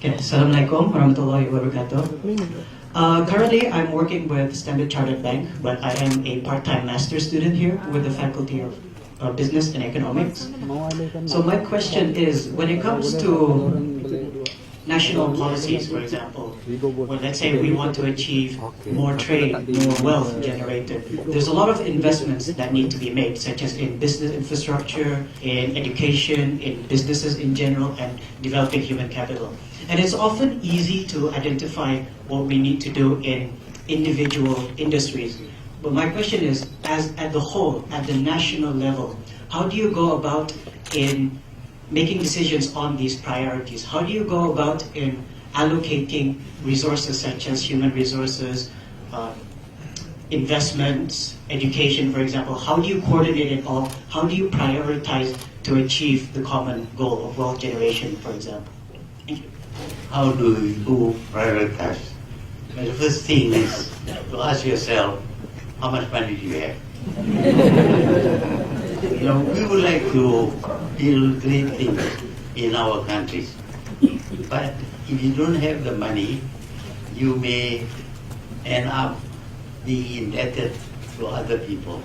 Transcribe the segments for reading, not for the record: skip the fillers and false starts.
Okay, Assalamualaikum warahmatullahi wabarakatuh. Currently, I'm working with Standard Chartered Bank, but I am a part-time master's student here with the Faculty of Business and Economics. So my question is, when it comes to national policies, for example, well, let's say we want to achieve more trade, more wealth generated, there's a lot of investments that need to be made, such as in business infrastructure, in education, in businesses in general, and developing human capital. And it's often easy to identify what we need to do in individual industries. But my question is, as at the whole, at the national level, how do you go about in making decisions on these priorities? How do you go about in allocating resources such as human resources, investments, education, for example? How do you coordinate it all? How do you prioritize to achieve the common goal of wealth generation, for example? Thank you. How do you prioritize? Well, the first thing is to ask yourself, how much money do you have? We would like to build great things in our countries. But if you don't have the money, you may end up being indebted to other people.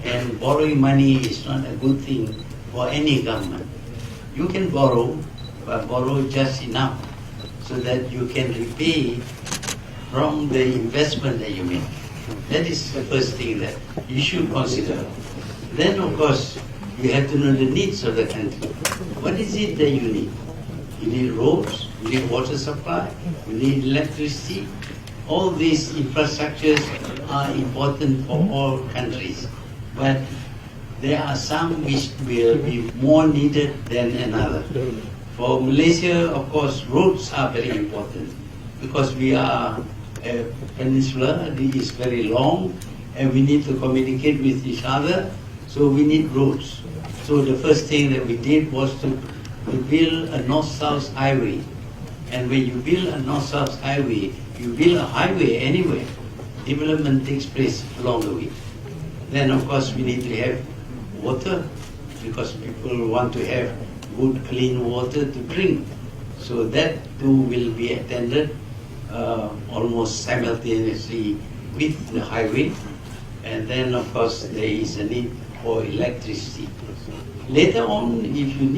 And borrowing money is not a good thing for any government. You can borrow, but borrow just enough so that you can repay from the investment that you make. That is the first thing that you should consider. Then, of course, you have to know the needs of the country. What is it that you need? You need roads, you need water supply, you need electricity. All these infrastructures are important for all countries. But there are some which will be more needed than another. For Malaysia, of course, roads are very important because we are a peninsula. It is very long and we need to communicate with each other, so we need roads. So the first thing that we did was to build a north-south highway. And when you build a north-south highway, you build a highway anyway. Development takes place along the way. Then, of course, we need to have water because people want to have good, clean water to drink. So that too will be attended almost simultaneously with the highway. And then, of course, there is a need for electricity. Later on, if you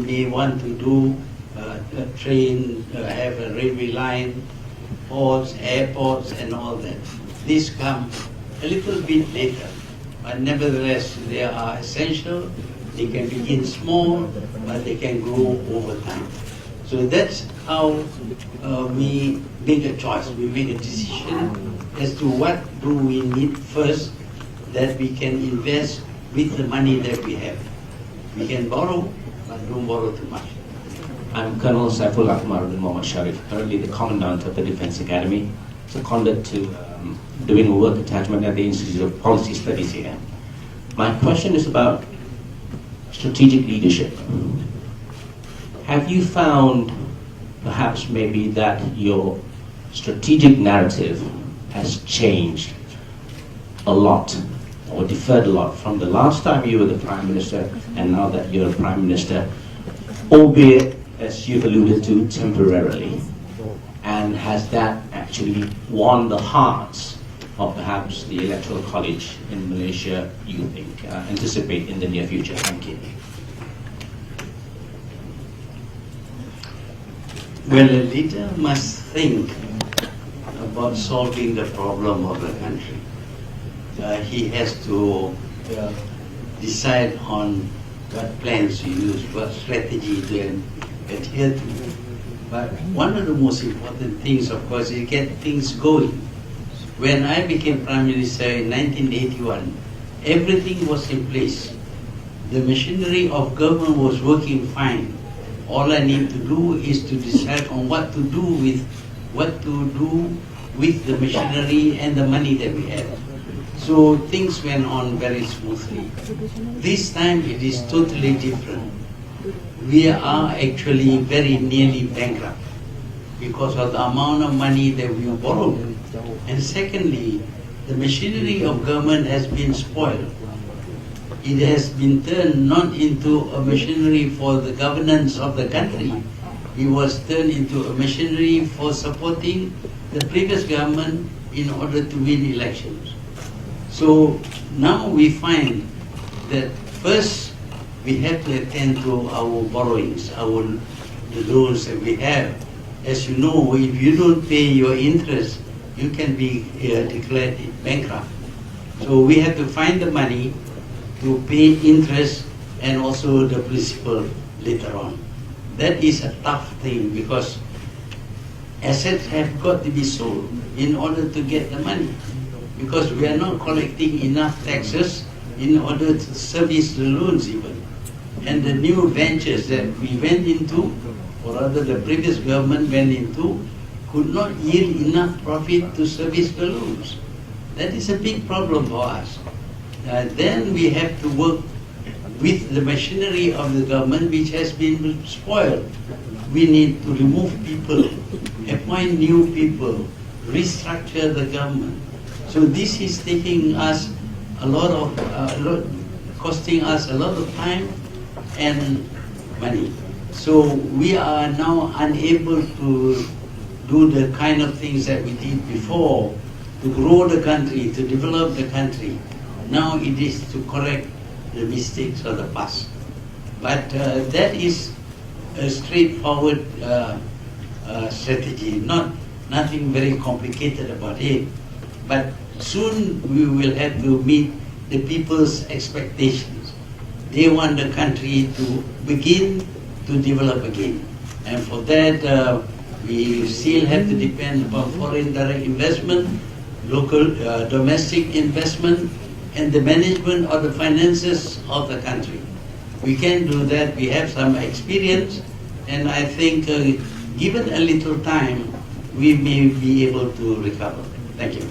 may want to do a train, have a railway line, ports, airports, and all that. These come a little bit later, but nevertheless, they are essential. They can begin small, but they can grow over time. So that's how we make a choice. We make a decision as to what do we need first that we can invest with the money that we have. We can borrow, but don't borrow too much. I'm Colonel Saiful Akmal bin Mohamad Sharif, currently the Commandant of the Defense Academy, seconded to doing a work attachment at the Institute of Policy Studies here. My question is about strategic leadership. Have you found perhaps maybe that your strategic narrative has changed a lot or differed a lot from the last time you were the Prime Minister and now that you're a Prime Minister, albeit, as you've alluded to, temporarily? And has that actually won the hearts of perhaps the Electoral College in Malaysia, you think, anticipate in the near future? Thank you. Well, a leader must think about solving the problem of the country. He has to decide on what plans to use, what strategy to adhere to. But one of the most important things, of course, is get things going. When I became Prime Minister in 1981, everything was in place. The machinery of government was working fine. All I need to do is to decide on what to do with the machinery and the money that we have. So things went on very smoothly. This time it is totally different. We are actually very nearly bankrupt because of the amount of money that we borrowed. And secondly, the machinery of government has been spoiled. It has been turned not into a machinery for the governance of the country, he was turned into a missionary for supporting the previous government in order to win elections. So now we find that first we have to attend to our borrowings, the loans that we have. As you know, if you don't pay your interest, you can be declared bankrupt. So we have to find the money to pay interest and also the principal later on. That is a tough thing because assets have got to be sold in order to get the money, because we are not collecting enough taxes in order to service the loans even. And the new ventures that we went into, or rather the previous government went into, could not yield enough profit to service the loans. That is a big problem for us. Then we have to work with the machinery of the government, which has been spoiled. We need to remove people, appoint new people, restructure the government. So this is taking us a lot of, costing us a lot of time and money. So we are now unable to do the kind of things that we did before, to grow the country, to develop the country. Now it is to correct the mistakes of the past. But that is a straightforward strategy, nothing very complicated about it. But soon we will have to meet the people's expectations. They want the country to begin to develop again. And for that, we still have to depend upon foreign direct investment, local domestic investment, and the management of the finances of the country. We can do that. We have some experience, and I think given a little time, we may be able to recover. Thank you.